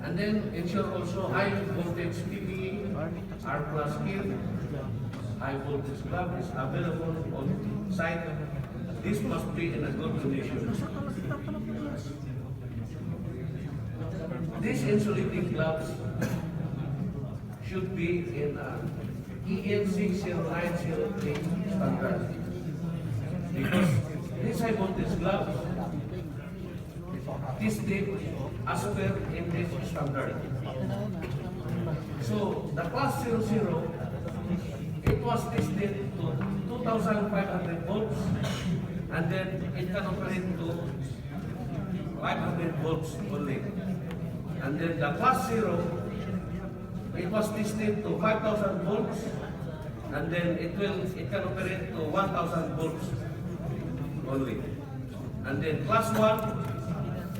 And then ensure also high voltage PPE, R plus kit, high voltage glove is available on site. This must be in a good condition. These insulating gloves should be in EN 60903 standard. Because these high voltage gloves tested as per in this standard. So the class 00, it was tested to 2,500 volts, and then it can operate to 500 volts only. And then the class 0, it was tested to 5,000 volts, and then it can operate to 1,000 volts only. And then class 1,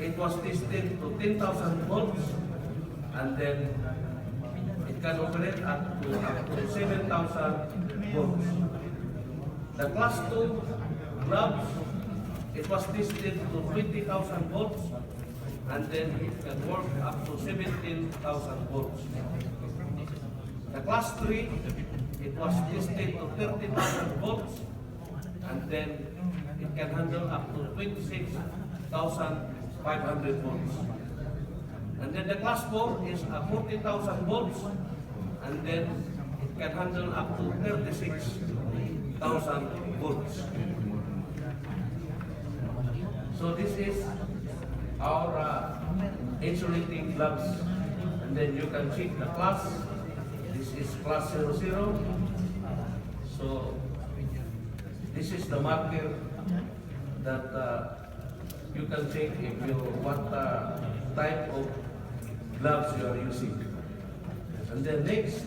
it was tested to 10,000 volts, and then it can operate up to 7,000 volts. The class 2 gloves, it was tested to 20,000 volts, and then it can work up to 17,000 volts. The class 3, it was tested to 30,000 volts, and then it can handle up to 26,500 volts. And then the class 4 is 40,000 volts, and then it can handle up to 36,000 volts. So this is our insulating gloves, and then you can check the class. This is class 00. So this is the marker that you can check if you what type of gloves you are using. And then next,